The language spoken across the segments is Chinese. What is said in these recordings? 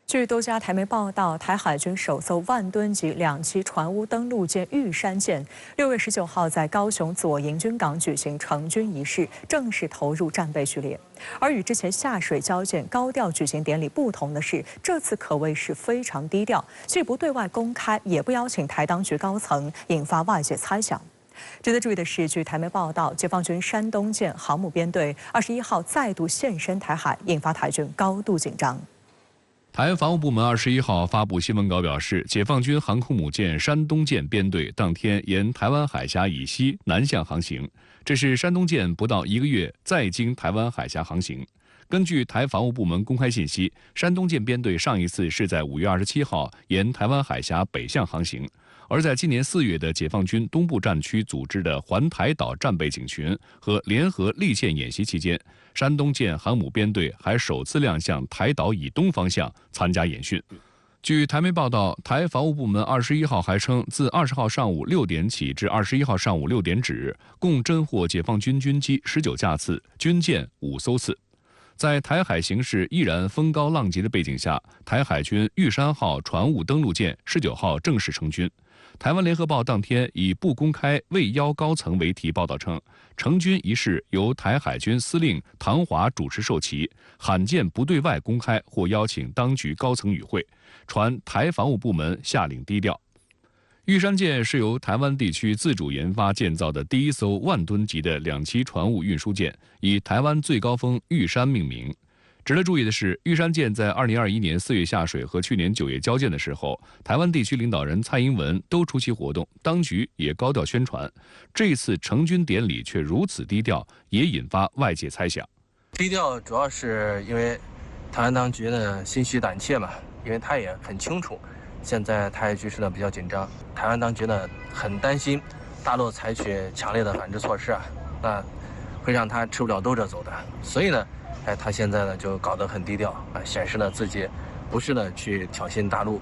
据多家台媒报道，台海军首艘万吨级2栖船坞登陆舰玉山舰6月19号在高雄左营军港举行成军仪式，正式投入战备序列。而与之前下水交舰高调举行典礼不同的是，这次可谓是非常低调，既不对外公开，也不邀请台当局高层，引发外界猜想。值得注意的是，据台媒报道，解放军山东舰航母编队21号再度现身台海，引发台军高度紧张。台防务部门21号发布新闻稿表示，解放军航空母舰山东舰编队当天沿台湾海峡以西南向航行，这是山东舰不到1个月再经台湾海峡航行。根据台防务部门公开信息，山东舰编队上一次是在5月27号沿台湾海峡北向航行。而在今年4月的解放军东部战区组织的环台岛战备警巡和联合利剑演习期间，山东舰航母编队还首次亮相台岛以东方向参加演训。据台媒报道，台防务部门21号还称，自20号上午6点起至21号上午6点止，共侦获解放军军机19架次，军舰5艘次。在台海形势依然风高浪急的背景下，台海军玉山号船坞登陆舰19号正式成军。台湾联合报当天以不公开未邀高层为题报道称，成军仪式由台海军司令唐华主持授旗，罕见不对外公开或邀请当局高层与会，传台防务部门下令低调。玉山舰是由台湾地区自主研发建造的第一艘万吨级的2栖船坞运输舰，以台湾最高峰玉山命名。值得注意的是，玉山舰在2021年4月下水和去年9月交舰的时候，台湾地区领导人蔡英文都出席活动，当局也高调宣传。这次成军典礼却如此低调，也引发外界猜想。低调主要是因为台湾当局呢心虚胆怯嘛，因为他也很清楚，现在台海局势呢比较紧张，台湾当局呢很担心大陆采取强烈的反制措施啊，那会让他吃不了兜着走的，所以呢。他现在呢就搞得很低调啊，显示了自己不是呢去挑衅大陆。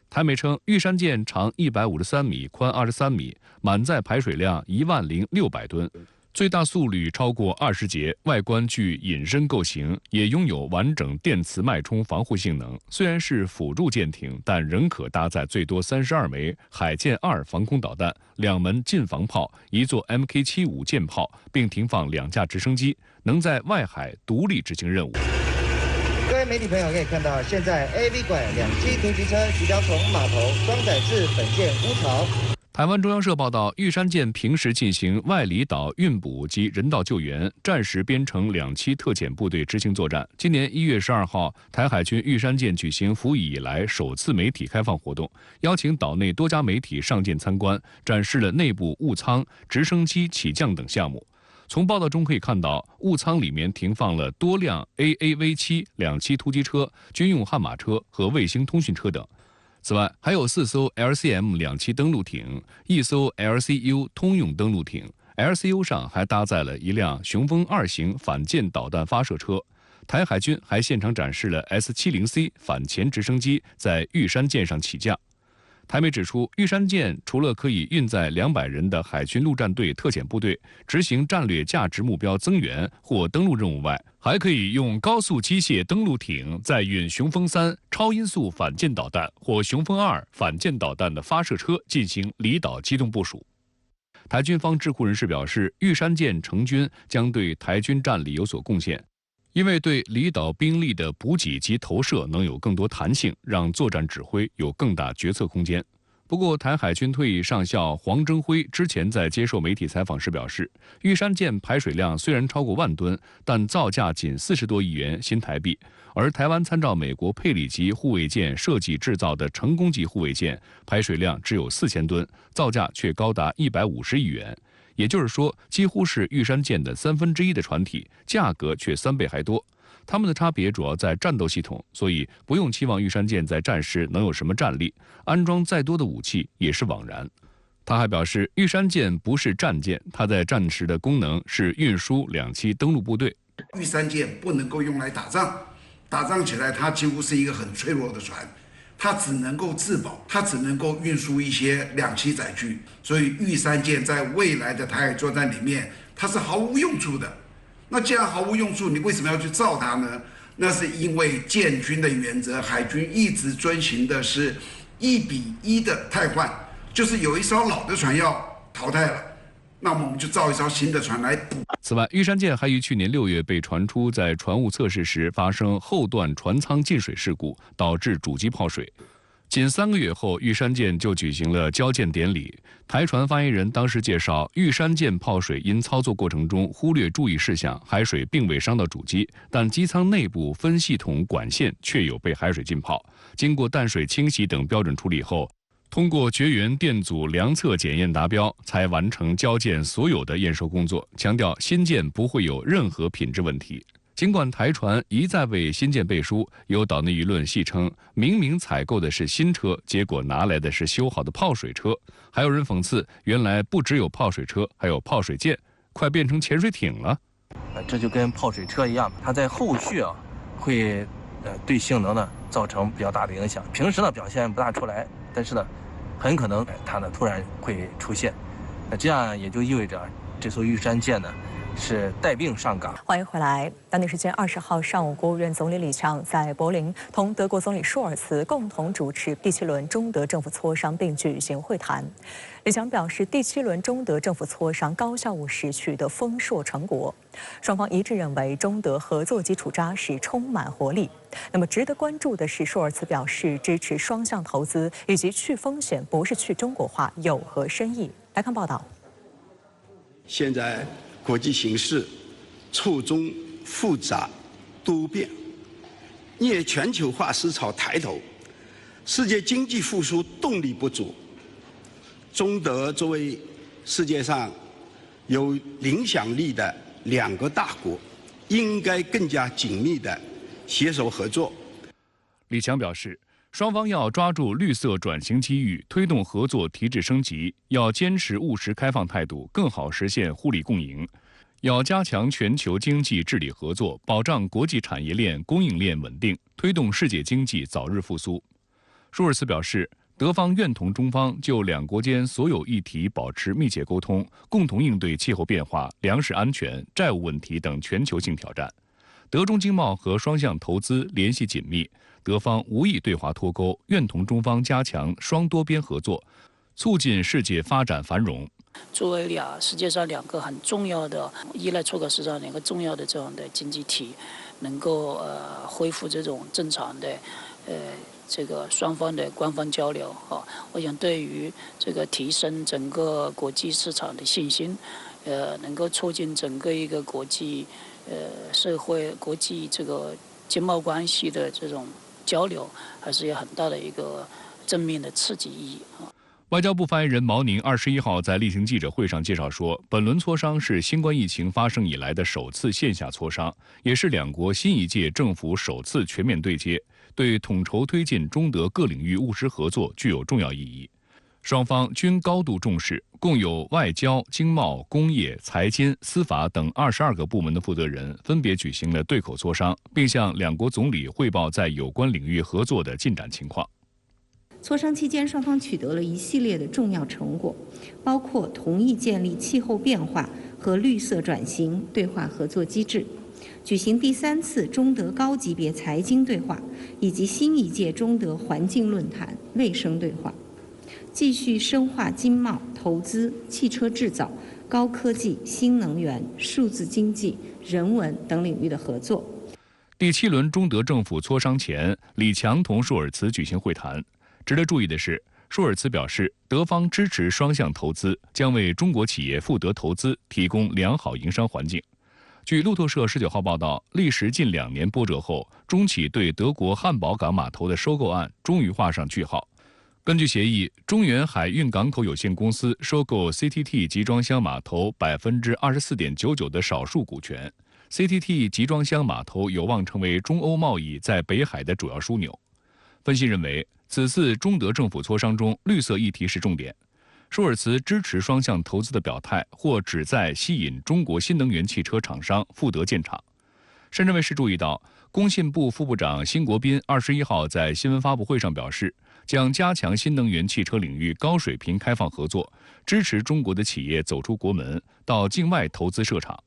台媒称，玉山舰长153米，宽23米，满载排水量10600吨，最大速率超过20节，外观具隐身构型，也拥有完整电磁脉冲防护性能。虽然是辅助舰艇，但仍可搭载最多32枚海剑2防空导弹、2门近防炮、1座 MK75 舰炮，并停放2架直升机，能在外海独立执行任务。各位媒体朋友可以看到，现在 AV 馆2栖突击车即将从码头装载至本舰乌巢。台湾中央社报道，玉山舰平时进行外离岛运补及人道救援，战时编成2栖特遣部队执行作战。今年1月12号，台海军玉山舰举行服役以来首次媒体开放活动，邀请岛内多家媒体上舰参观，展示了内部务舱、直升机起降等项目。从报道中可以看到，务舱里面停放了多辆 AAV7 2栖突击车、军用悍马车和卫星通讯车等。此外，还有4艘 LCM 2栖登陆艇，1艘 LCU 通用登陆艇。LCU 上还搭载了一辆雄风2型反舰导弹发射车。台海军还现场展示了 S-70C 反潜直升机在玉山舰上起降。台媒指出，玉山舰除了可以运载200人的海军陆战队特遣部队执行战略价值目标增援或登陆任务外，还可以用高速机械登陆艇载运雄风3超音速反舰导弹或雄风2反舰导弹的发射车进行离岛机动部署。台军方智库人士表示，玉山舰成军将对台军战力有所贡献，因为对离岛兵力的补给及投射能有更多弹性，让作战指挥有更大决策空间。不过，台海军退役上校黄征辉之前在接受媒体采访时表示，玉山舰排水量虽然超过10000吨，但造价仅40多亿元新台币，而台湾参照美国佩里级护卫舰设计制造的成功级护卫舰，排水量只有4000吨，造价却高达150亿元。也就是说，几乎是玉山舰的1/3的船体，价格却3倍还多。它们的差别主要在战斗系统，所以不用期望玉山舰在战时能有什么战力，安装再多的武器也是枉然。他还表示，玉山舰不是战舰，它在战时的功能是运输2栖登陆部队。玉山舰不能够用来打仗，打仗起来它几乎是一个很脆弱的船。它只能够自保，它只能够运输一些2栖载具，所以玉山舰在未来的台海作战里面，它是毫无用处的。那既然毫无用处，你为什么要去造它呢？那是因为建军的原则，海军一直遵循的是1:1的汰换，就是有一艘老的船要淘汰了，那么我们就造一艘新的船来补。此外，玉山舰还于去年6月被传出在船坞测试时发生后段船舱进水事故，导致主机泡水。仅3个月后，玉山舰就举行了交舰典礼。台船发言人当时介绍，玉山舰泡水因操作过程中忽略注意事项，海水并未伤到主机，但机舱内部分系统管线确有被海水浸泡。经过淡水清洗等标准处理后，通过绝缘电阻量测检验达标，才完成交舰所有的验收工作。强调新舰不会有任何品质问题。尽管台船一再为新舰背书，有岛内舆论戏称，明明采购的是新车，结果拿来的是修好的泡水车。还有人讽刺，原来不只有泡水车，还有泡水舰，快变成潜水艇了。这就跟泡水车一样，它在后续会对性能呢造成比较大的影响。平时呢表现不大出来，但是呢很可能它呢突然会出现。那这样也就意味着这艘玉山舰呢是带病上岗。欢迎回来。当地时间20号上午，国务院总理李强在柏林同德国总理朔尔茨共同主持第7轮中德政府磋商，并举行会谈。李强表示，第7轮中德政府磋商高效务实，取得丰硕成果。双方一致认为，中德合作基础扎实，充满活力。那么，值得关注的是，朔尔茨表示支持双向投资以及去风险，不是去中国化，有何深意？来看报道。现在国际形势错综复杂多变，逆全球化思潮抬头，世界经济复苏动力不足。中德作为世界上有影响力的2个大国，应该更加紧密地携手合作。李强表示，双方要抓住绿色转型机遇，推动合作提质升级，要坚持务实开放态度，更好实现互利共赢。要加强全球经济治理合作，保障国际产业链供应链稳定，推动世界经济早日复苏。舒尔茨表示，德方愿同中方就2国间所有议题保持密切沟通，共同应对气候变化、粮食安全、债务问题等全球性挑战。德中经贸和双向投资联系紧密，德方无意对华脱钩，愿同中方加强双多边合作，促进世界发展繁荣。作为世界上2个很重要的依赖出口市场2个重要的这样的经济体，能够恢复这种正常的这个双方的官方交流我想对于这个提升整个国际市场的信心，能够促进整个一个国际社会国际这个经贸关系的这种交流，还是有很大的一个正面的刺激意义外交部发言人毛宁21号在例行记者会上介绍说，本轮磋商是新冠疫情发生以来的首次线下磋商，也是2国新一届政府首次全面对接，对统筹推进中德各领域务实合作具有重要意义。双方均高度重视，共有外交、经贸、工业、财经、司法等22个部门的负责人分别举行了对口磋商，并向2国总理汇报在有关领域合作的进展情况。磋商期间，双方取得了一系列的重要成果，包括同意建立气候变化和绿色转型对话合作机制，举行第3次中德高级别财经对话，以及新一届中德环境论坛卫生对话，继续深化经贸、投资、汽车制造、高科技、新能源、数字经济、人文等领域的合作。第7轮中德政府磋商前，李强同舒尔茨举行会谈。值得注意的是，舒尔茨表示，德方支持双向投资，将为中国企业赴德投资提供良好营商环境。据路透社19号报道，历时近2年波折后，中企对德国汉堡港码头的收购案终于画上句号。根据协议，中原海运港口有限公司收购 CTT 集装箱码头 24.99% 的少数股权， CTT 集装箱码头有望成为中欧贸易在北海的主要枢纽。分析认为，此次中德政府磋商中，绿色议题是重点。舒尔茨支持双向投资的表态，或旨在吸引中国新能源汽车厂商赴德建厂。深圳卫视注意到，工信部副部长辛国斌21号在新闻发布会上表示，将加强新能源汽车领域高水平开放合作，支持中国的企业走出国门，到境外投资设厂。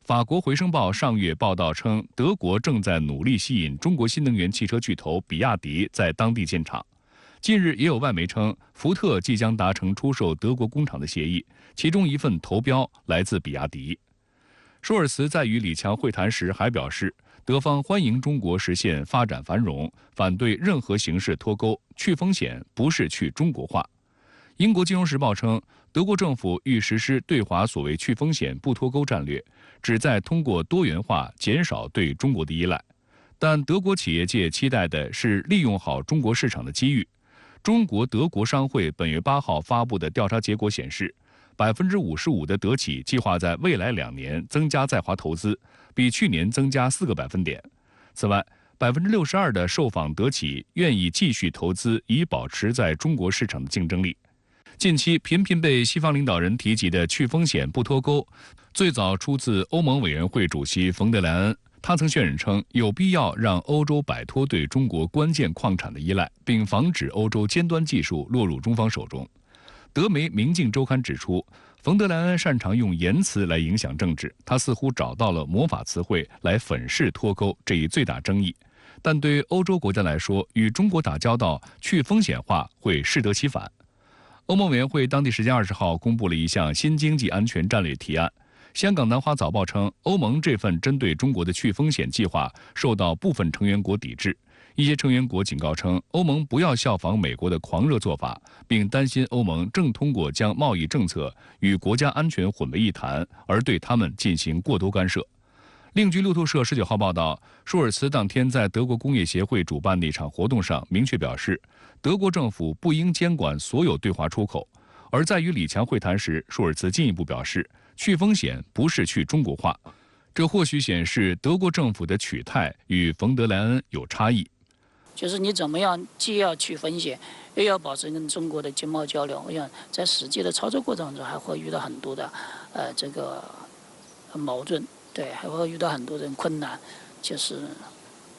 法国《回声报》上月报道称，德国正在努力吸引中国新能源汽车巨头比亚迪在当地建厂。近日也有外媒称，福特即将达成出售德国工厂的协议，其中一份投标来自比亚迪。舒尔茨在与李强会谈时还表示，德方欢迎中国实现发展繁荣，反对任何形式脱钩，去风险不是去中国化。英国金融时报称，德国政府欲实施对华所谓去风险不脱钩战略，旨在通过多元化减少对中国的依赖。但德国企业界期待的是利用好中国市场的机遇。中国德国商会本月8号发布的调查结果显示，55%的德企计划在未来2年增加在华投资，比去年增加4个百分点。此外，62%的受访德企愿意继续投资，以保持在中国市场的竞争力。近期频频被西方领导人提及的去风险不脱钩，最早出自欧盟委员会主席冯德莱恩。他曾渲染称，有必要让欧洲摆脱对中国关键矿产的依赖，并防止欧洲尖端技术落入中方手中。德媒《明镜周刊》指出，冯德莱恩擅长用言辞来影响政治，他似乎找到了魔法词汇来粉饰脱钩这一最大争议。但对欧洲国家来说，与中国打交道去风险化会适得其反。欧盟委员会当地时间20号公布了一项新经济安全战略提案。香港南华早报称，欧盟这份针对中国的去风险计划受到部分成员国抵制。一些成员国警告称，欧盟不要效仿美国的狂热做法，并担心欧盟正通过将贸易政策与国家安全混为一谈，而对他们进行过多干涉。另据路透社19号报道，舒尔茨当天在德国工业协会主办的一场活动上明确表示，德国政府不应监管所有对华出口。而在与李强会谈时，舒尔茨进一步表示，去风险不是去中国化。这或许显示德国政府的取态与冯德莱恩有差异。就是你怎么样既要去风险，又要保持跟中国的经贸交流。我想在实际的操作过程中还会遇到很多的这个矛盾，对，还会遇到很多的困难。就是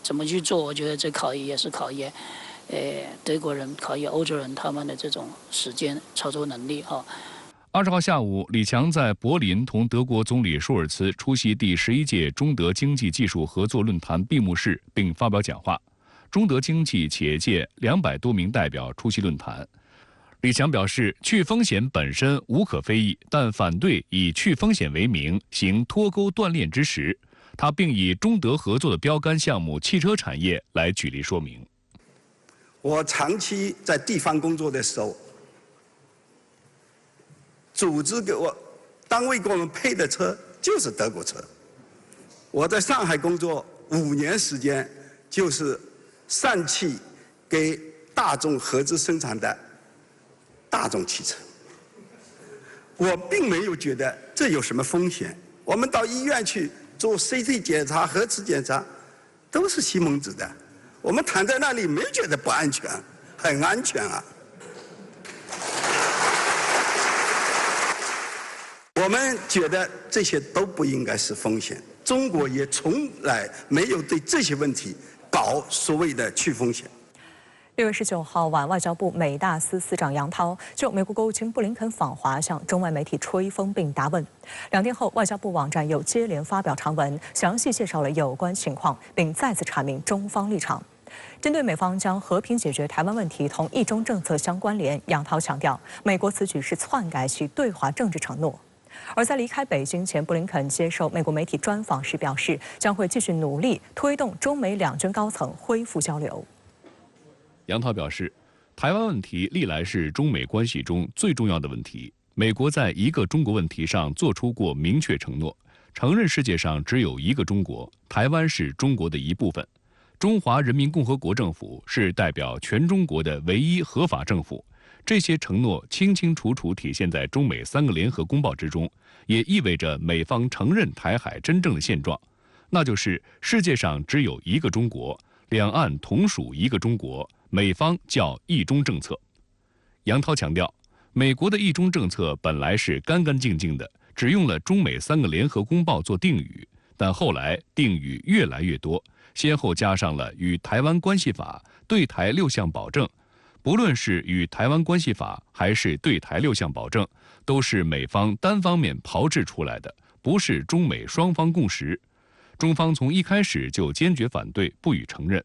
怎么去做，我觉得这考验也是考验德国人、考验欧洲人他们的这种时间操作能力啊。20号下午，李强在柏林同德国总理舒尔茨出席第11届中德经济技术合作论坛闭幕式，并发表讲话。中德经济企业界200多名代表出席论坛。李强表示，去风险本身无可非议，但反对以去风险为名行脱钩断链之实。他并以中德合作的标杆项目汽车产业来举例说明。我长期在地方工作的时候，组织给我单位给我们配的车就是德国车。我在上海工作5年时间，就是上汽给大众合资生产的大众汽车。我并没有觉得这有什么风险。我们到医院去做 CT 检查、核磁检查，都是西蒙子的。我们躺在那里没有觉得不安全，很安全啊。我们觉得这些都不应该是风险。中国也从来没有对这些问题搞所谓的去风险。6月19号晚，外交部美大司司长杨涛就美国国务卿布林肯访华向中外媒体吹风并答问。2天后，外交部网站又接连发表长文，详细介绍了有关情况，并再次阐明中方立场。针对美方将和平解决台湾问题同一中政策相关联，杨涛强调，美国此举是篡改其对华政治承诺。而在离开北京前，布林肯接受美国媒体专访时表示，将会继续努力推动中美两军高层恢复交流。杨涛表示，台湾问题历来是中美关系中最重要的问题。美国在一个中国问题上做出过明确承诺，承认世界上只有一个中国，台湾是中国的一部分。中华人民共和国政府是代表全中国的唯一合法政府。这些承诺清清楚楚体现在中美3个联合公报之中，也意味着美方承认台海真正的现状，那就是世界上只有一个中国，两岸同属一个中国，美方叫一中政策。杨涛强调，美国的一中政策本来是干干净净的，只用了中美3个联合公报做定语，但后来定语越来越多，先后加上了与台湾关系法、对台6项保证。不论是与台湾关系法还是对台6项保证，都是美方单方面炮制出来的，不是中美双方共识。中方从一开始就坚决反对，不予承认。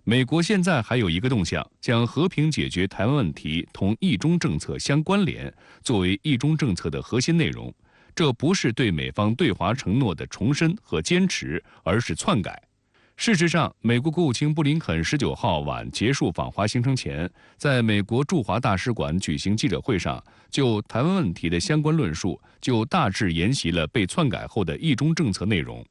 美国现在还有一个动向，将和平解决台湾问题同一中政策相关联，作为一中政策的核心内容。这不是对美方对华承诺的重申和坚持，而是篡改。事实上，美国国务卿布林肯19号晚结束访华行程前，在美国驻华大使馆举行记者会上，就台湾问题的相关论述，就大致沿袭了被篡改后的一中政策内容。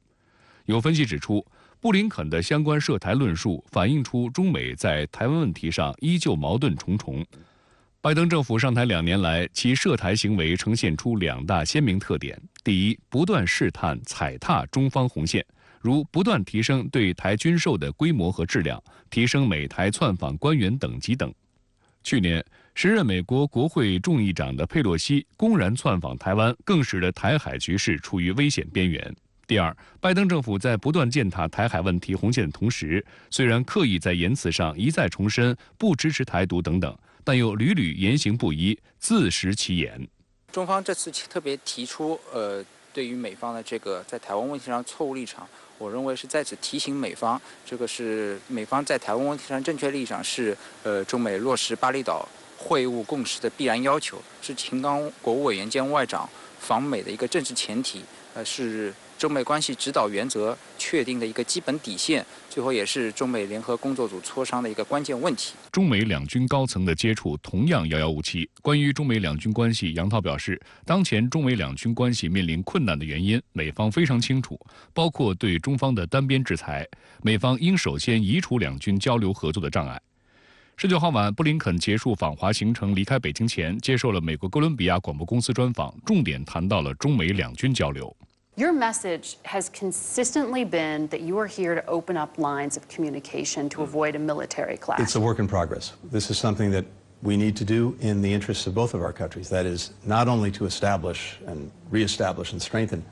有分析指出，布林肯的相关涉台论述反映出中美在台湾问题上依旧矛盾重重。拜登政府上台2年来，其涉台行为呈现出2大鲜明特点：第一，不断试探踩踏中方红线，如不断提升对台军售的规模和质量，提升美台窜访官员等级等。去年，时任美国国会众议长的佩洛西公然窜访台湾，更使得台海局势处于危险边缘。第二，拜登政府在不断践踏台海问题红线的同时，虽然刻意在言辞上一再重申不支持台独等等，但又屡屡言行不一，自食其言。中方这次特别提出，对于美方的这个在台湾问题上错误立场，我认为是在此提醒美方，这个是美方在台湾问题上正确立场是中美落实巴厘岛会晤共识的必然要求，是秦刚国务委员兼外长访美的一个政治前提，是中美关系指导原则确定的一个基本底线，最后也是中美联合工作组磋商的一个关键问题。中美两军高层的接触同样遥遥无期。关于中美两军关系，杨涛表示，当前中美两军关系面临困难的原因，美方非常清楚，包括对中方的单边制裁，美方应首先移除两军交流合作的障碍。19号晚，布林肯结束访华行程离开北京前，接受了美国哥伦比亚广播公司专访，重点谈到了中美两军交流。Your message has consistently been that you are here to open up lines of communication to avoid a military clash. It's a work in progress. This is something that we need to do in the interests of both of our countries. That is, not only to establish and reestablish and strengthen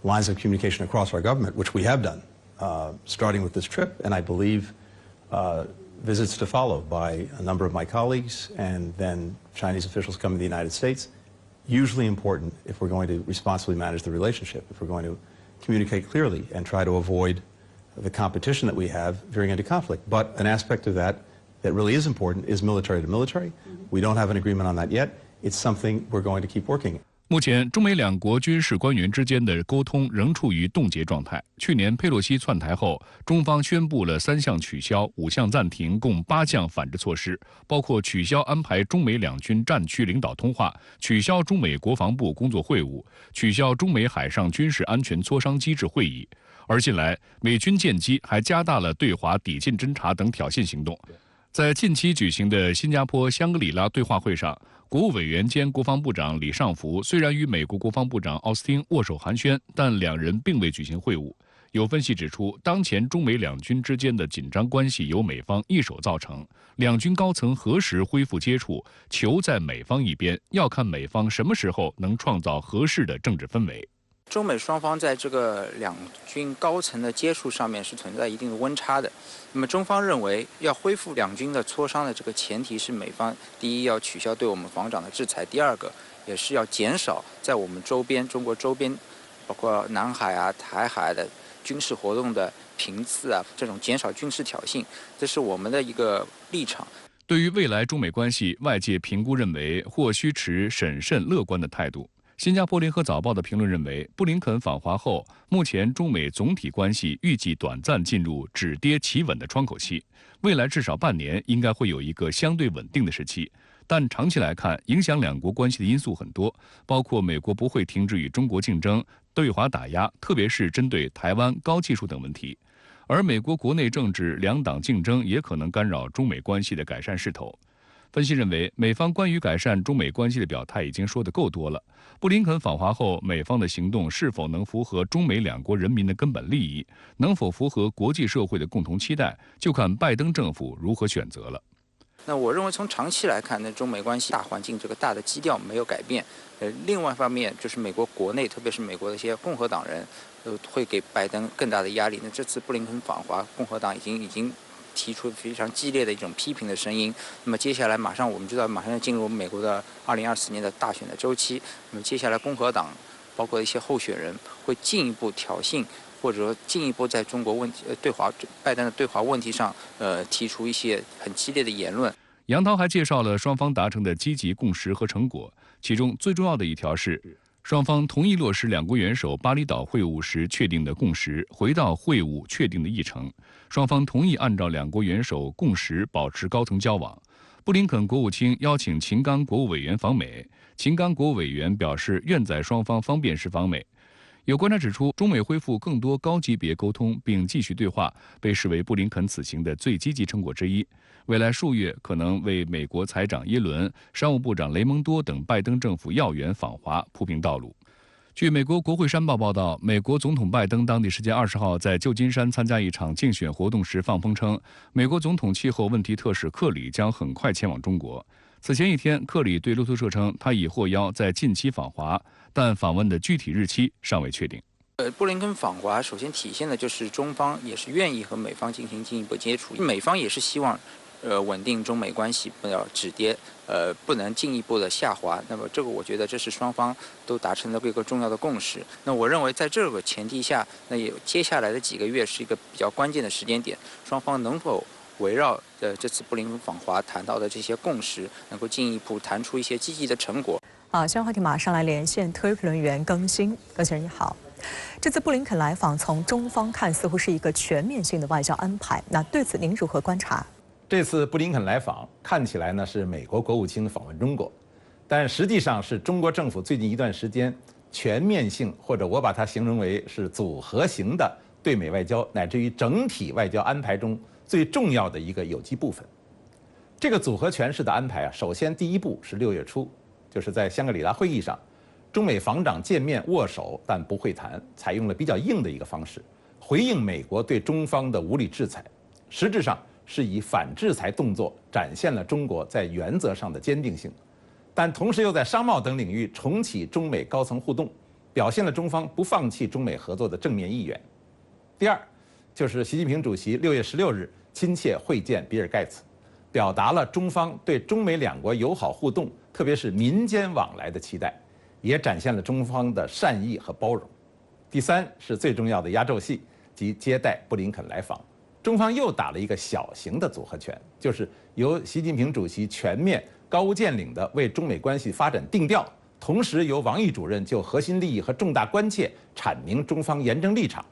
lines of communication across our government, which we have done, starting with this trip, and I believe visits to follow by a number of my colleagues and then Chinese officials coming to the United States.Usually important if we're going to responsibly manage the relationship, if we're going to communicate clearly and try to avoid the competition that we have veering into conflict. But an aspect of that that really is important is military to military. We don't have an agreement on that yet. It's something we're going to keep working. 目前，中美两国军事官员之间的沟通仍处于冻结状态。去年佩洛西窜台后，中方宣布了3项取消、5项暂停，共8项反制措施，包括取消安排中美两军战区领导通话，取消中美国防部工作会晤，取消中美海上军事安全磋商机制会议。而近来，美军舰机还加大了对华抵近侦察等挑衅行动。在近期举行的新加坡香格里拉对话会上，国务委员兼国防部长李尚福虽然与美国国防部长奥斯汀握手寒暄，但两人并未举行会晤。有分析指出，当前中美两军之间的紧张关系由美方一手造成，两军高层何时恢复接触，球在美方一边，要看美方什么时候能创造合适的政治氛围。中美双方在这个两军高层的接触上面是存在一定的温差的。那么中方认为，要恢复两军的磋商的这个前提是美方第一要取消对我们防长的制裁，第二个也是要减少在我们周边、中国周边，包括南海啊、台海的军事活动的频次啊，这种减少军事挑衅，这是我们的一个立场。对于未来中美关系，外界评估认为或需持审慎乐观的态度。新加坡联合早报的评论认为，布林肯访华后，目前中美总体关系预计短暂进入止跌企稳的窗口期，未来至少半年应该会有一个相对稳定的时期。但长期来看，影响两国关系的因素很多，包括美国不会停止与中国竞争、对华打压，特别是针对台湾、高技术等问题。而美国国内政治两党竞争也可能干扰中美关系的改善势头。分析认为，美方关于改善中美关系的表态已经说得够多了。布林肯访华后，美方的行动是否能符合中美两国人民的根本利益，能否符合国际社会的共同期待，就看拜登政府如何选择了。那我认为从长期来看呢，中美关系大环境这个大的基调没有改变。另外一方面就是美国国内，特别是美国的一些共和党人，会给拜登更大的压力。那这次布林肯访华，共和党已经提出非常激烈的一种批评的声音。那么接下来我们知道马上要进入美国的2024年的大选的周期。那么接下来共和党包括一些候选人会进一步挑衅，或者说进一步在中国问题拜登的对华问题上提出一些很激烈的言论。杨涛还介绍了双方达成的积极共识和成果，其中最重要的一条是，双方同意落实两国元首巴厘岛会晤时确定的共识，回到会晤确定的议程。双方同意按照两国元首共识保持高层交往。布林肯国务卿邀请秦刚国务委员访美，秦刚国务委员表示愿在双方方便时访美。有观察指出，中美恢复更多高级别沟通并继续对话，被视为布林肯此行的最积极成果之一。未来数月可能为美国财长耶伦、商务部长雷蒙多等拜登政府要员访华铺平道路。据美国国会山报报道，美国总统拜登当地时间20号在旧金山参加一场竞选活动时放风称，美国总统气候问题特使克里将很快前往中国。此前一天，克里对路透社称，他已获邀在近期访华，但访问的具体日期尚未确定。布林肯访华首先体现的就是中方也是愿意和美方进行进一步接触，美方也是希望稳定中美关系，不要止跌，不能进一步的下滑。那么这个我觉得这是双方都达成了一个重要的共识。那我认为在这个前提下，那也接下来的几个月是一个比较关键的时间点，双方能否围绕这次布林肯访华谈到的这些共识，能够进一步谈出一些积极的成果。好，相关话题马上来连线特约评论员更新。更新人你好。这次布林肯来访，从中方看似乎是一个全面性的外交安排，那对此您如何观察？这次布林肯来访看起来呢是美国国务卿访问中国，但实际上是中国政府最近一段时间全面性，或者我把它形容为是组合型的对美外交乃至于整体外交安排中最重要的一个有机部分。这个组合拳式的安排啊，首先第一步是6月初，就是在香格里拉会议上，中美防长见面握手，但不会谈，采用了比较硬的一个方式，回应美国对中方的无理制裁，实质上是以反制裁动作展现了中国在原则上的坚定性，但同时又在商贸等领域重启中美高层互动，表现了中方不放弃中美合作的正面意愿。第二，就是习近平主席6月16日亲切会见比尔盖茨，表达了中方对中美两国友好互动，特别是民间往来的期待，也展现了中方的善意和包容。第三是最重要的压轴戏，即接待布林肯来访。中方又打了一个小型的组合拳，就是由习近平主席全面高屋建瓴地为中美关系发展定调，同时由王毅主任就核心利益和重大关切阐明中方严正立场，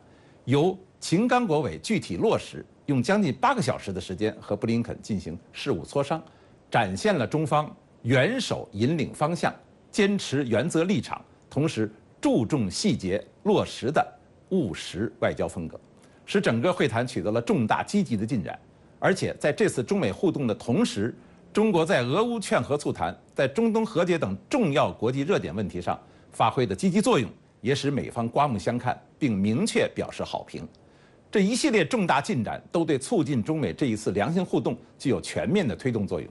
由秦刚国委具体落实，用将近8个小时的时间和布林肯进行事务磋商，展现了中方元首引领方向、坚持原则立场，同时注重细节落实的务实外交风格，使整个会谈取得了重大积极的进展。而且在这次中美互动的同时，中国在俄乌劝和促谈、在中东和解等重要国际热点问题上发挥的积极作用，也使美方刮目相看，并明确表示好评。这一系列重大进展都对促进中美这一次良性互动具有全面的推动作用。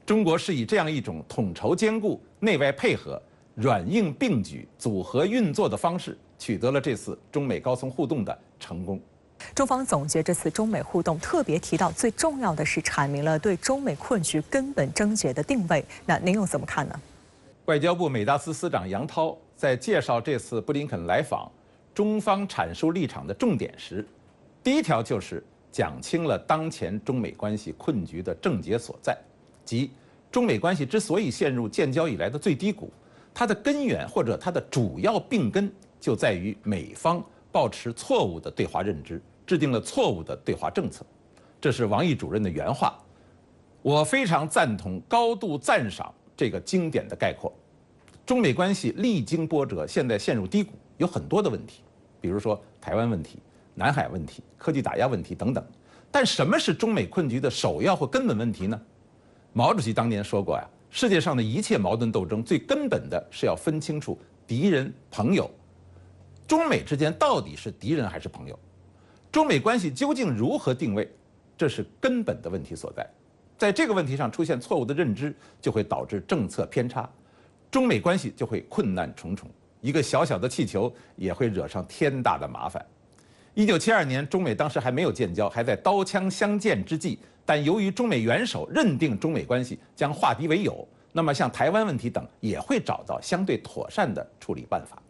中国是以这样一种统筹兼顾、内外配合、软硬并举、组合运作的方式，取得了这次中美高层互动的成功。中方总结这次中美互动，特别提到最重要的是阐明了对中美困局根本症结的定位。那您又怎么看呢？外交部美大司司长杨涛在介绍这次布林肯来访，中方阐述立场的重点时，第一条就是讲清了当前中美关系困局的症结所在，即中美关系之所以陷入建交以来的最低谷，它的根源或者它的主要病根就在于美方抱持错误的对华认知，制定了错误的对华政策。这是王毅主任的原话，我非常赞同、高度赞赏这个经典的概括。中美关系历经波折，现在陷入低谷，有很多的问题，比如说台湾问题、南海问题、科技打压问题等等。但什么是中美困局的首要或根本问题呢？毛主席当年说过呀，世界上的一切矛盾斗争最根本的是要分清楚敌人、朋友。中美之间到底是敌人还是朋友？中美关系究竟如何定位？这是根本的问题所在。在这个问题上出现错误的认知，就会导致政策偏差，中美关系就会困难重重。一个小小的气球也会惹上天大的麻烦。1972年，中美当时还没有建交，还在刀枪相见之际，但由于中美元首认定中美关系将化敌为友，那么像台湾问题等也会找到相对妥善的处理办法。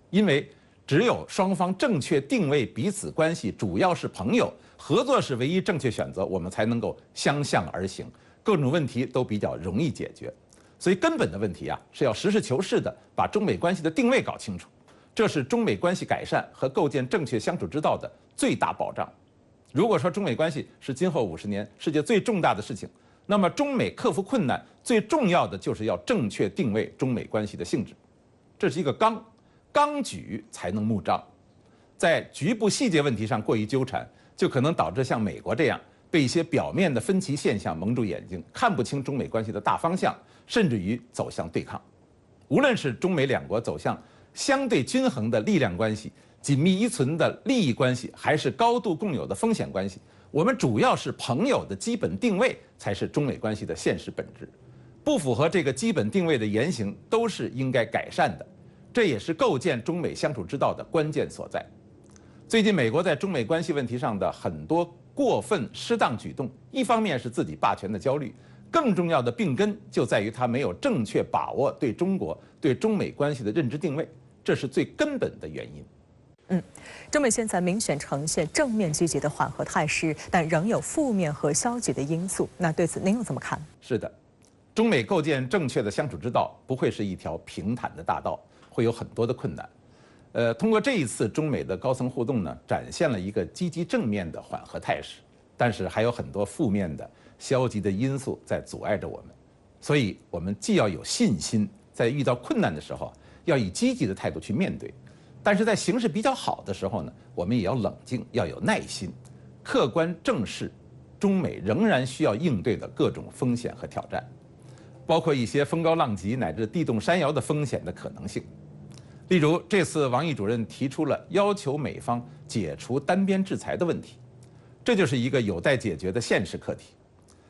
因为只有双方正确定位彼此关系主要是朋友，合作是唯一正确选择，我们才能够相向而行，各种问题都比较容易解决。所以根本的问题啊，是要实事求是的把中美关系的定位搞清楚，这是中美关系改善和构建正确相处之道的最大保障。如果说中美关系是今后50年世界最重大的事情，那么中美克服困难最重要的就是要正确定位中美关系的性质，这是一个纲举才能木章，在局部细节问题上过于纠缠，就可能导致像美国这样被一些表面的分歧现象蒙住眼睛，看不清中美关系的大方向，甚至于走向对抗。无论是中美两国走向相对均衡的力量关系、紧密依存的利益关系，还是高度共有的风险关系，我们主要是朋友的基本定位才是中美关系的现实本质。不符合这个基本定位的言行都是应该改善的，这也是构建中美相处之道的关键所在。最近美国在中美关系问题上的很多过分失当举动，一方面是自己霸权的焦虑，更重要的病根就在于他没有正确把握对中国、对中美关系的认知定位，这是最根本的原因。中美现在明显呈现正面积极的缓和态势，但仍有负面和消极的因素。那对此您又怎么看？是的，中美构建正确的相处之道不会是一条平坦的大道，会有很多的困难。通过这一次中美的高层互动呢，展现了一个积极正面的缓和态势，但是还有很多负面的、消极的因素在阻碍着我们。所以，我们既要有信心，在遇到困难的时候，要以积极的态度去面对。但是在形势比较好的时候呢，我们也要冷静，要有耐心，客观正视中美仍然需要应对的各种风险和挑战，包括一些风高浪急乃至地动山摇的风险的可能性。例如，这次王毅主任提出了要求美方解除单边制裁的问题，这就是一个有待解决的现实课题。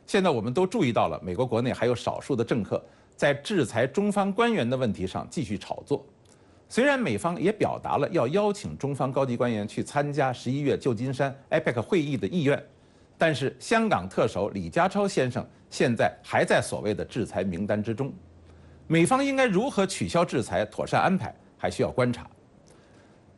现在我们都注意到了，美国国内还有少数的政客在制裁中方官员的问题上继续炒作。虽然美方也表达了要邀请中方高级官员去参加11月旧金山 APEC 会议的意愿，但是香港特首李家超先生现在还在所谓的制裁名单之中。美方应该如何取消制裁、妥善安排，还需要观察。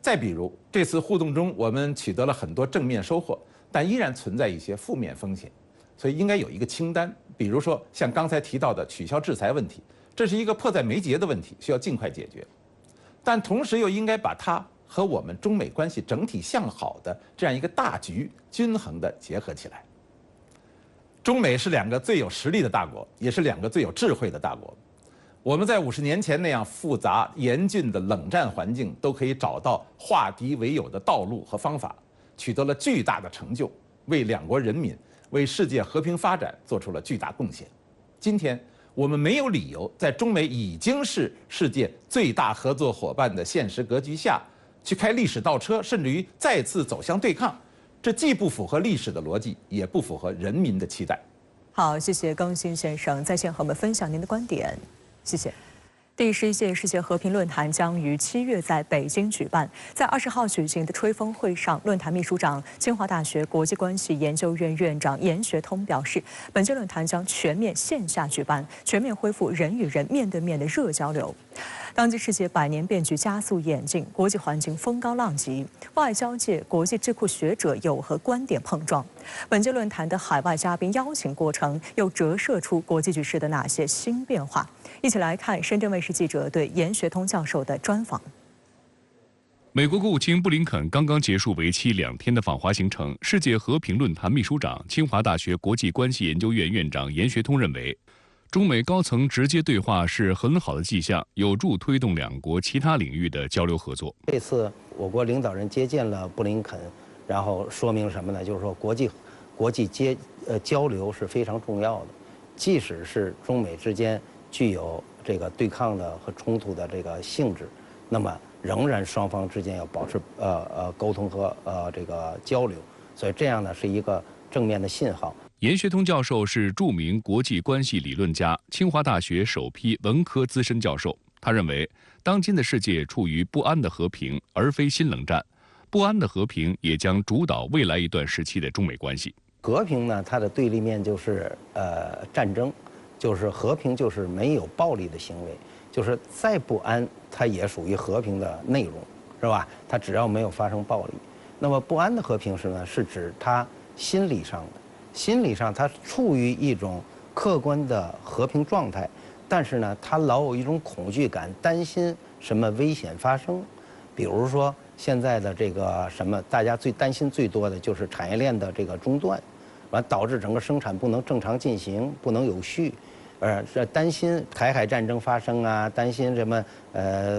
再比如，这次互动中我们取得了很多正面收获，但依然存在一些负面风险，所以应该有一个清单。比如说像刚才提到的取消制裁问题，这是一个迫在眉睫的问题，需要尽快解决。但同时又应该把它和我们中美关系整体向好的这样一个大局均衡地结合起来。中美是两个最有实力的大国，也是两个最有智慧的大国。我们在50年前那样复杂严峻的冷战环境，都可以找到化敌为友的道路和方法，取得了巨大的成就，为两国人民、为世界和平发展做出了巨大贡献。今天我们没有理由在中美已经是世界最大合作伙伴的现实格局下，去开历史倒车，甚至于再次走向对抗。这既不符合历史的逻辑，也不符合人民的期待。好，谢谢更新先生在线和我们分享您的观点，谢谢。第11届世界和平论坛将于7月在北京举办。在20号举行的吹风会上，论坛秘书长、清华大学国际关系研究院院长严学通表示，本届论坛将全面线下举办，全面恢复人与人面对面的热交流。当今世界百年变局加速演进，国际环境风高浪急，外交界、国际智库学者有何观点碰撞？本届论坛的海外嘉宾邀请过程又折射出国际局势的哪些新变化？一起来看深圳卫视记者对严学通教授的专访。美国国务卿布林肯刚刚结束为期2天的访华行程。世界和平论坛秘书长、清华大学国际关系研究院院长严学通认为，中美高层直接对话是很好的迹象，有助推动两国其他领域的交流合作。这次我国领导人接见了布林肯，然后说明什么呢？就是说国际交流是非常重要的，即使是中美之间具有这个对抗的和冲突的这个性质，那么仍然双方之间要保持沟通和这个交流，所以这样呢是一个正面的信号。严学通教授是著名国际关系理论家，清华大学首批文科资深教授。他认为，当今的世界处于不安的和平，而非新冷战。不安的和平也将主导未来一段时期的中美关系。和平呢，它的对立面就是战争，就是和平就是没有暴力的行为，就是再不安，它也属于和平的内容，是吧？它只要没有发生暴力，那么不安的和平是呢，是指它心理上的，心理上它处于一种客观的和平状态，但是呢，它老有一种恐惧感，担心什么危险发生，比如说现在的这个什么，大家最担心最多的就是产业链的这个中断，完导致整个生产不能正常进行，不能有序。担心台海战争发生啊，担心什么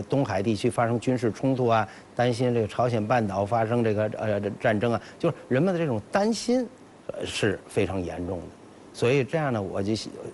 东海地区发生军事冲突啊，担心这个朝鲜半岛发生这个战争啊，就是人们的这种担心是非常严重的。所以这样呢，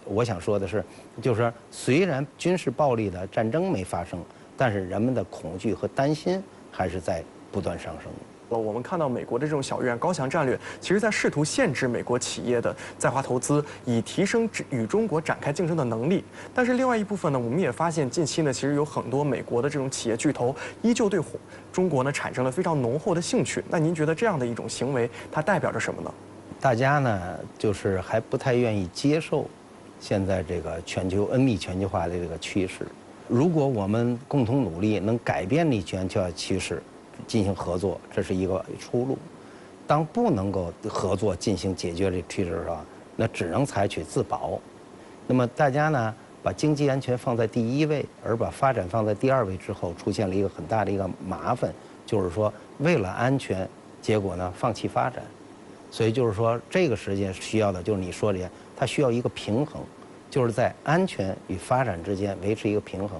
我想说的是，就是说虽然军事暴力的战争没发生，但是人们的恐惧和担心还是在不断上升的。我们看到美国的这种小院高墙战略，其实在试图限制美国企业的在华投资，以提升与中国展开竞争的能力。但是另外一部分呢，我们也发现近期呢，其实有很多美国的这种企业巨头依旧对中国呢产生了非常浓厚的兴趣。那您觉得这样的一种行为，它代表着什么呢？大家呢，就是还不太愿意接受现在这个恩密全球化的这个趋势。如果我们共同努力，能改变这全球化趋势，进行合作，这是一个出路。当不能够合作进行解决这趋势的时候，那只能采取自保。那么大家呢，把经济安全放在第一位，而把发展放在第二位之后，出现了一个很大的一个麻烦，就是说为了安全，结果呢放弃发展。所以就是说，这个时间需要的就是你说的，它需要一个平衡，就是在安全与发展之间维持一个平衡。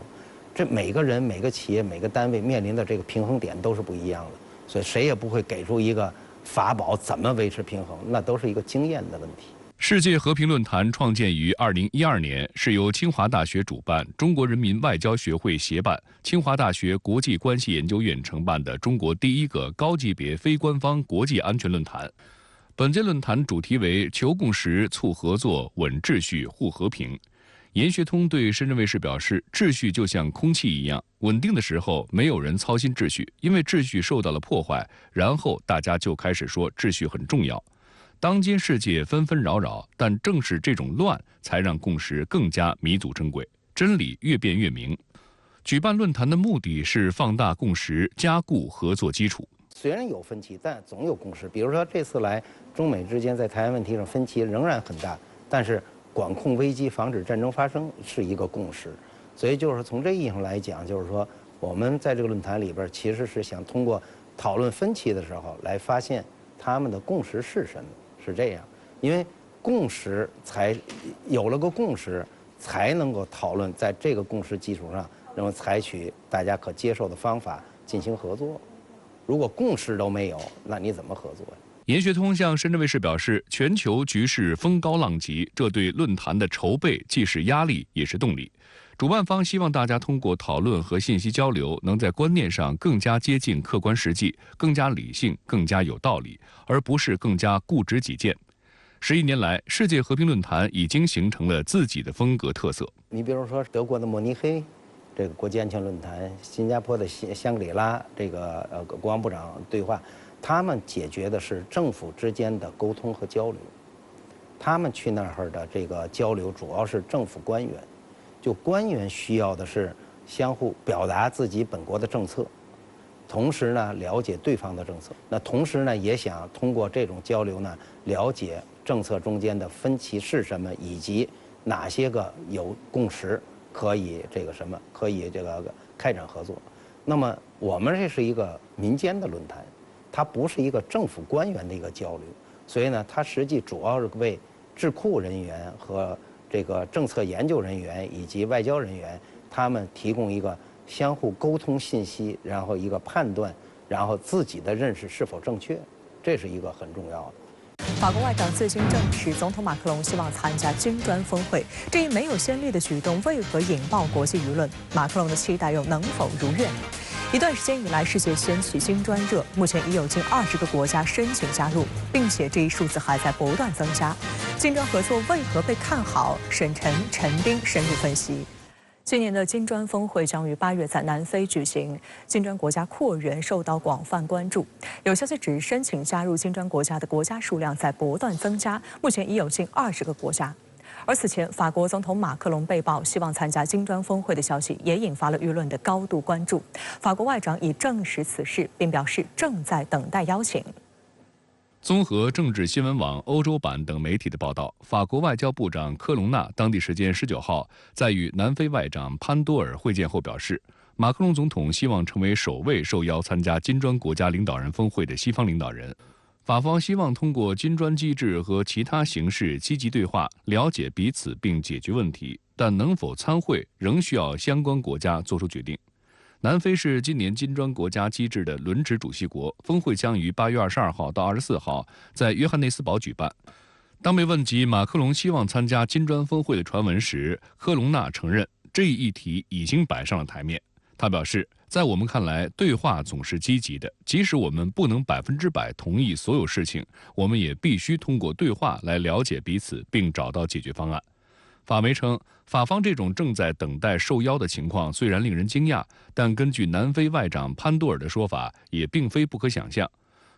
这每个人、每个企业、每个单位面临的这个平衡点都是不一样的，所以谁也不会给出一个法宝怎么维持平衡，那都是一个经验的问题。世界和平论坛创建于2012年，是由清华大学主办、中国人民外交学会协办、清华大学国际关系研究院承办的中国第一个高级别非官方国际安全论坛。本届论坛主题为求共识、促合作、稳秩序、护和平。严学通对深圳卫视表示，秩序就像空气一样，稳定的时候没有人操心秩序，因为秩序受到了破坏，然后大家就开始说秩序很重要。当今世界纷纷扰扰，但正是这种乱，才让共识更加弥足珍贵，真理越辩越明。举办论坛的目的是放大共识，加固合作基础。虽然有分歧，但总有共识。比如说这次来，中美之间在台湾问题上分歧仍然很大，但是管控危机、防止战争发生是一个共识。所以就是从这意义上来讲，就是说我们在这个论坛里边，其实是想通过讨论分歧的时候，来发现他们的共识是什么。是这样，因为共识才有了个共识，才能够讨论在这个共识基础上，然后采取大家可接受的方法进行合作。如果共识都没有，那你怎么合作呀？严学通向深圳卫视表示，全球局势风高浪急，这对论坛的筹备既是压力也是动力。主办方希望大家通过讨论和信息交流，能在观念上更加接近客观实际，更加理性，更加有道理，而不是更加固执己见。11年来，世界和平论坛已经形成了自己的风格特色。你比如说德国的慕尼黑这个国际安全论坛，新加坡的香格里拉这个国防部长对话，他们解决的是政府之间的沟通和交流。他们去那儿的这个交流主要是政府官员。就官员需要的是相互表达自己本国的政策，同时呢了解对方的政策，那同时呢也想通过这种交流呢了解政策中间的分歧是什么，以及哪些个有共识可以开展合作。那么我们这是一个民间的论坛，它不是一个政府官员的一个交流，所以呢它实际主要是为智库人员和这个政策研究人员以及外交人员，他们提供一个相互沟通信息，然后一个判断，然后自己的认识是否正确，这是一个很重要的。法国外长最新证实，总统马克龙希望参加金砖峰会，这一没有先例的举动为何引爆国际舆论？马克龙的期待又能否如愿？一段时间以来，世界掀起金砖热，目前已有近20个国家申请加入，并且这一数字还在不断增加。金砖合作为何被看好？沈斌深入分析。今年的金砖峰会将于8月在南非举行，金砖国家扩员受到广泛关注。有消息指，申请加入金砖国家的国家数量在不断增加，目前已有近20个国家。而此前，法国总统马克龙被曝希望参加金砖峰会的消息，也引发了舆论的高度关注。法国外长已证实此事，并表示正在等待邀请。综合政治新闻网欧洲版等媒体的报道，法国外交部长科隆纳当地时间19号在与南非外长潘多尔会见后表示，马克龙总统希望成为首位受邀参加金砖国家领导人峰会的西方领导人。法方希望通过金砖机制和其他形式积极对话，了解彼此并解决问题，但能否参会仍需要相关国家做出决定。南非是今年金砖国家机制的轮值主席国，峰会将于8月22号到24号在约翰内斯堡举办。当被问及马克龙希望参加金砖峰会的传闻时，科隆纳承认这一议题已经摆上了台面。他表示，在我们看来，对话总是积极的，即使我们不能100%同意所有事情，我们也必须通过对话来了解彼此并找到解决方案。法媒称，法方这种正在等待受邀的情况虽然令人惊讶，但根据南非外长潘多尔的说法，也并非不可想象。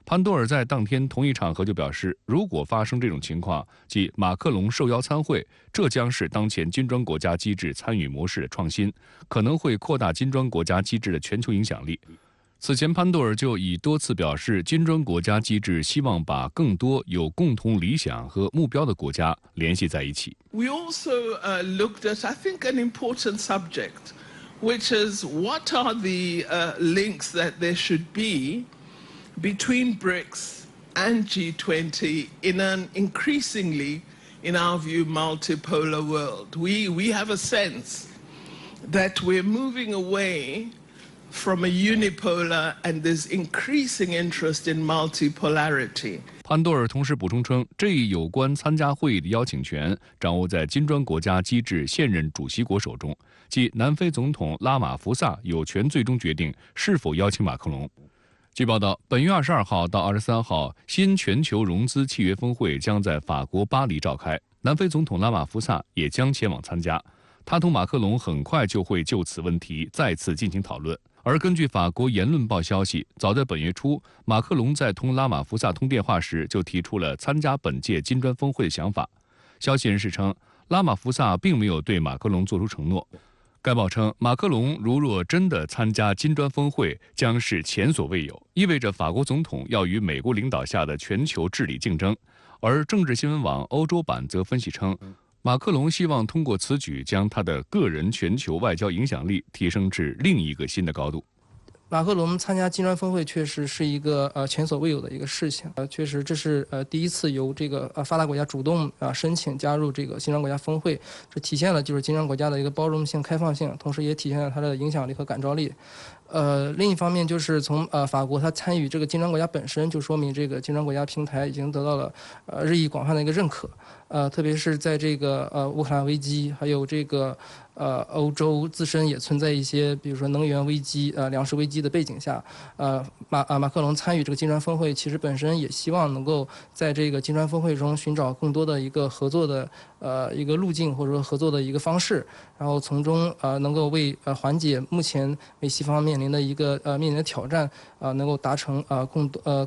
潘多尔在当天同一场合就表示，如果发生这种情况，即马克龙受邀参会，这将是当前金砖国家机制参与模式的创新，可能会扩大金砖国家机制的全球影响力。此前，潘多尔就已多次表示，金砖国家机制希望把更多有共同理想和目标的国家联系在一起。We also looked at, I think, an important subject, which is what are the links that there should be between BRICS and G20 in an increasingly, in our view, multipolar world. We have a sense that we're moving away from a unipolar and there's increasing interest in multipolarity. 潘多尔同时补充称，这一有关参加会议的邀请权掌握在金砖国家机制现任主席国手中，即南非总统拉马福萨有权最终决定是否邀请马克龙。据报道，本月22号到23号，新全球融资契约峰会将在法国巴黎召开，南非总统拉马福萨也将前往参加。他同马克龙很快就会就此问题再次进行讨论。而根据法国言论报消息，早在本月初，马克龙在同拉马福萨通电话时就提出了参加本届金砖峰会的想法。消息人士称，拉马福萨并没有对马克龙做出承诺。该报称，马克龙如若真的参加金砖峰会，将是前所未有，意味着法国总统要与美国领导下的全球治理竞争。而政治新闻网欧洲版则分析称，马克龙希望通过此举将他的个人全球外交影响力提升至另一个新的高度。马克龙参加金砖峰会确实是一个前所未有的一个事情，确实这是第一次由这个发达国家主动申请加入这个金砖国家峰会，这体现了就是金砖国家的一个包容性、开放性，同时也体现了它的影响力和感召力。另一方面就是从法国它参与这个金砖国家本身，就说明这个金砖国家平台已经得到了日益广泛的一个认可。特别是在这个乌克兰危机，还有这个欧洲自身也存在一些，比如说能源危机、粮食危机的背景下，马克龙参与这个金砖峰会，其实本身也希望能够在这个金砖峰会中寻找更多的一个合作的一个路径，或者说合作的一个方式，然后从中能够为缓解目前为西方面临的一个面临的挑战，能够达成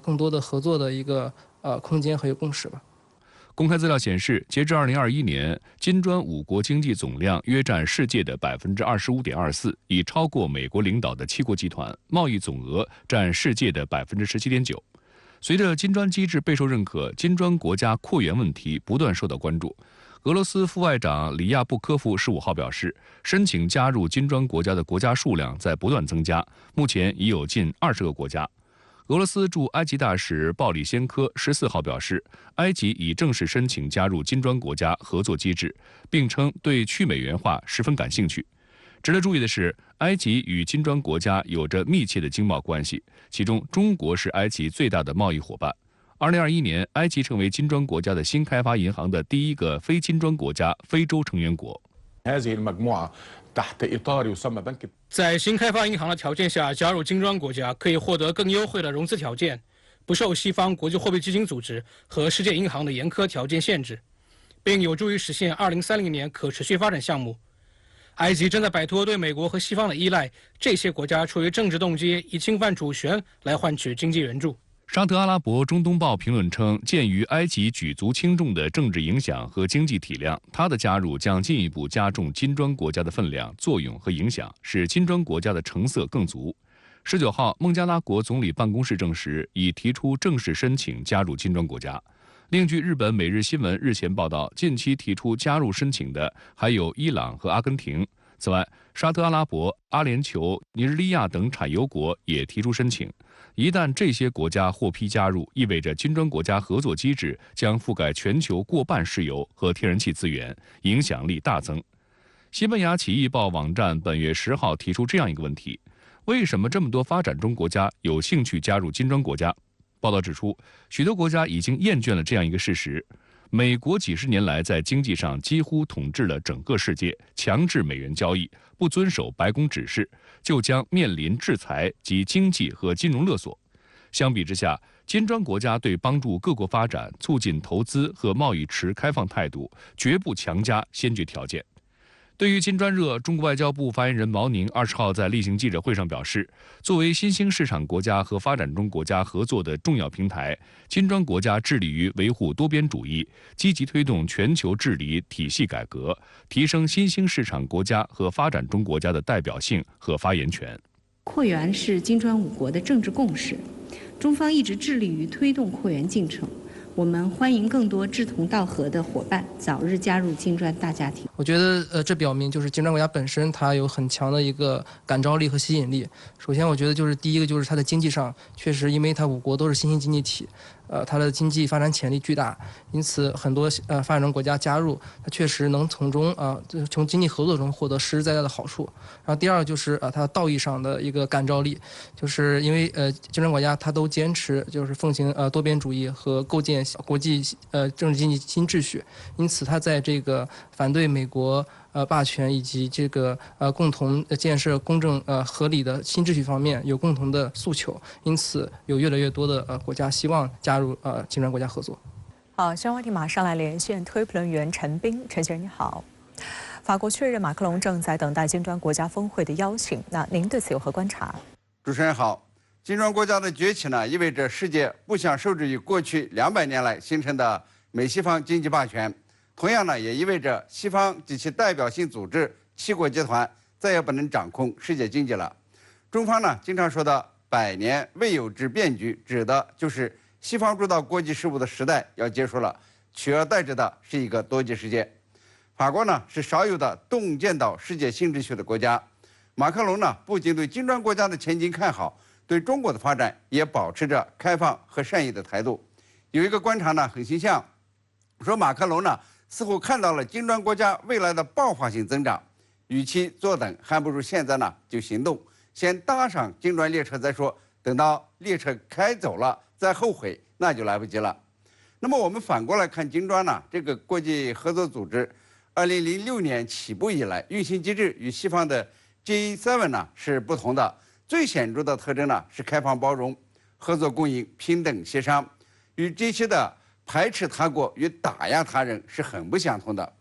更多的合作的一个空间和一个共识吧。公开资料显示，截至2021年，金砖5国经济总量约占世界的25.24%，已超过美国领导的7国集团，贸易总额占世界的17.9%。随着金砖机制备受认可，金砖国家扩员问题不断受到关注。俄罗斯副外长里亚布科夫15号表示，申请加入金砖国家的国家数量在不断增加，目前已有近20个国家。俄罗斯驻埃及大使鲍里先科14号表示，埃及已正式申请加入金砖国家合作机制，并称对去美元化十分感兴趣。值得注意的是，埃及与金砖国家有着密切的经贸关系，其中中国是埃及最大的贸易伙伴。2021年，埃及成为金砖国家的新开发银行的第一个非金砖国家非洲成员国。在新开发银行的条件下加入金砖国家，可以获得更优惠的融资条件，不受西方国际货币基金组织和世界银行的严苛条件限制，并有助于实现2030年可持续发展项目。埃及正在摆脱对美国和西方的依赖，这些国家出于政治动机，以侵犯主权来换取经济援助。沙特阿拉伯中东报评论称，鉴于埃及举足轻重的政治影响和经济体量，它的加入将进一步加重金砖国家的分量、作用和影响，使金砖国家的成色更足。19号，孟加拉国总理办公室证实，已提出正式申请加入金砖国家。另据日本《每日新闻》日前报道，近期提出加入申请的还有伊朗和阿根廷。此外，沙特阿拉伯、阿联酋、尼日利亚等产油国也提出申请。一旦这些国家获批加入，意味着金砖国家合作机制将覆盖全球过半石油和天然气资源，影响力大增。西班牙起义报网站本月10号提出这样一个问题：为什么这么多发展中国家有兴趣加入金砖国家？报道指出，许多国家已经厌倦了这样一个事实：美国几十年来在经济上几乎统治了整个世界，强制美元交易，不遵守白宫指示，就将面临制裁及经济和金融勒索。相比之下，金砖国家对帮助各国发展、促进投资和贸易持开放态度，绝不强加先决条件。对于金砖热，中国外交部发言人毛宁20号在例行记者会上表示，作为新兴市场国家和发展中国家合作的重要平台，金砖国家致力于维护多边主义，积极推动全球治理体系改革，提升新兴市场国家和发展中国家的代表性和发言权。扩员是金砖5国的政治共识，中方一直致力于推动扩员进程。我们欢迎更多志同道合的伙伴早日加入金砖大家庭。我觉得这表明就是金砖国家本身它有很强的一个感召力和吸引力。首先我觉得就是第一个就是它的经济上确实，因为它5国都是新兴经济体，它的经济发展潜力巨大，因此很多发展中国家加入，它确实能从经济合作中获得实实在在的好处。然后第二就是它道义上的一个感召力，就是因为金砖国家它都坚持就是奉行多边主义和构建国际政治经济新秩序，因此它在这个反对美国霸权以及这个共同建设公正合理的新秩序方面有共同的诉求，因此有越来越多的国家希望加入金砖国家合作。好，相关话题马上来连线推评论员陈斌，陈先生你好。法国确认马克龙正在等待金砖国家峰会的邀请，那您对此有何观察？主持人好。金砖国家的崛起呢，意味着世界不想受制于过去200年来形成的美西方经济霸权，同样呢，也意味着西方及其代表性组织7国集团再也不能掌控世界经济了。中方呢经常说的100年未有之变局，指的就是西方主导国际事务的时代要结束了，取而代之的是一个多极世界。法国呢是少有的洞见到世界新秩序的国家，马克龙呢不仅对金砖国家的前景看好，对中国的发展也保持着开放和善意的态度。有一个观察呢很形象，说马克龙呢似乎看到了金砖国家未来的爆发性增长，与其坐等，还不如现在呢就行动，先搭上金砖列车再说，等到列车开走了再后悔那就来不及了。那么我们反过来看金砖呢，这个国际合作组织2006年起步以来，运行机制与西方的 G7 呢是不同的。最显著的特征呢是开放包容、合作共赢、平等协商，与G7的排斥他国与打压他人是很不相同的。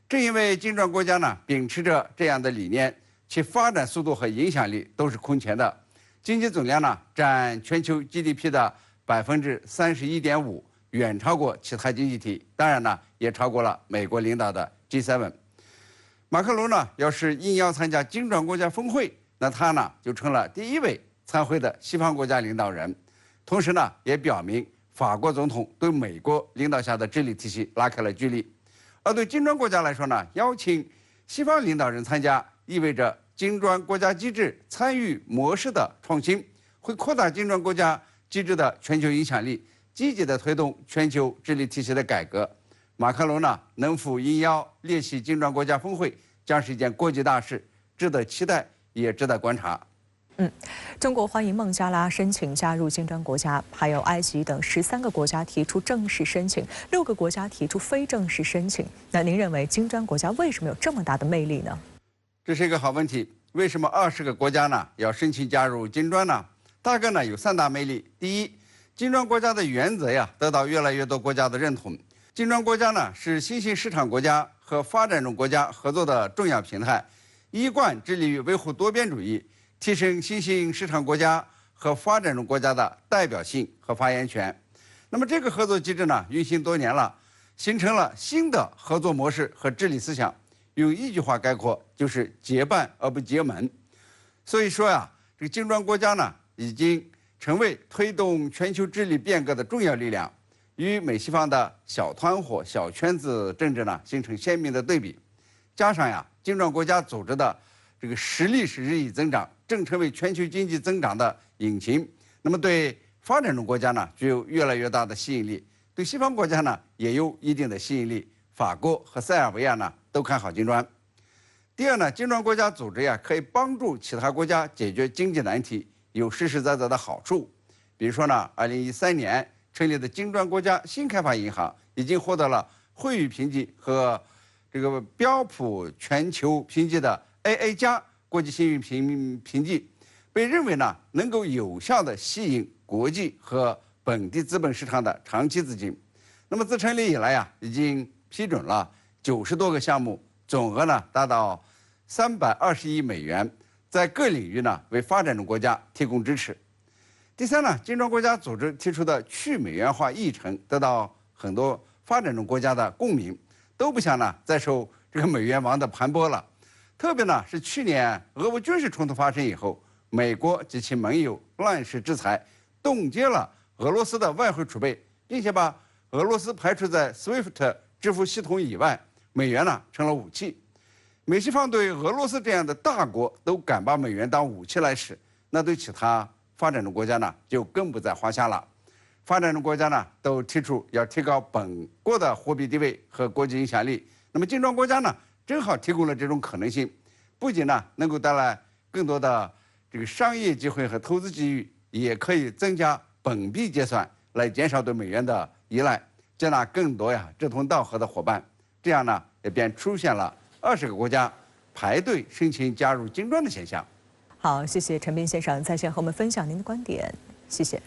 正因为金砖国家呢秉持着这样的理念，其发展速度和影响力都是空前的，经济总量呢占全球 GDP 的31.5%，远超过其他经济体，当然呢也超过了美国领导的 G7。马克龙呢要是应邀参加金砖国家峰会，那他呢就成了第一位参会的西方国家领导人，同时呢也表明法国总统对美国领导下的治理体系拉开了距离。而对金砖国家来说呢，邀请西方领导人参加，意味着金砖国家机制参与模式的创新，会扩大金砖国家机制的全球影响力，积极地推动全球治理体系的改革。马克龙呢能否应邀列席金砖国家峰会，将是一件国际大事，值得期待，也值得观察。中国欢迎孟加拉申请加入金砖国家，还有埃及等13个国家提出正式申请，6个国家提出非正式申请。那您认为金砖国家为什么有这么大的魅力呢？这是一个好问题。为什么20个国家呢要申请加入金砖呢？大概呢有3大魅力。第一，金砖国家的原则呀得到越来越多国家的认同。金砖国家呢是新兴市场国家和发展中国家合作的重要平台，一贯致力于维护多边主义，提升新兴市场国家和发展中国家的代表性和发言权。那么这个合作机制呢，运行多年了，形成了新的合作模式和治理思想。用一句话概括，就是结伴而不结盟。所以说呀，这个金砖国家呢，已经成为推动全球治理变革的重要力量，与美西方的小团伙、小圈子政治呢，形成鲜明的对比。加上呀，金砖国家组织的这个实力是日益增长，正成为全球经济增长的引擎。那么对发展中国家呢，具有越来越大的吸引力；对西方国家呢，也有一定的吸引力。法国和塞尔维亚呢，都看好金砖。第二呢，金砖国家组织呀，可以帮助其他国家解决经济难题，有实实在在的好处。比如说呢，2013年成立的金砖国家新开发银行已经获得了惠誉评级和这个标普全球评级的 AA+ 国际信誉评级，被认为呢能够有效地吸引国际和本地资本市场的长期资金。那么自成立以来呀，已经批准了90多个项目，总额呢达到320亿美元，在各领域呢为发展中国家提供支持。第三呢，金砖国家组织提出的去美元化议程得到很多发展中国家的共鸣，都不想呢再受这个美元王的盘剥了。特别呢是去年俄乌军事冲突发生以后，美国及其盟友滥施制裁，冻结了俄罗斯的外汇储备，并且把俄罗斯排除在 SWIFT 支付系统以外，美元呢成了武器。美西方对俄罗斯这样的大国都敢把美元当武器来使，那对其他发展中国家呢就更不在话下了。发展中国家呢都提出要提高本国的货币地位和国际影响力，那么金砖国家呢正好提供了这种可能性，不仅呢能够带来更多的这个商业机会和投资机遇，也可以增加本币结算，来减少对美元的依赖，接纳更多志同道合的伙伴。这样呢也便出现了20个国家排队申请加入金砖的现象。好，谢谢陈斌先生在线和我们分享您的观点，谢谢。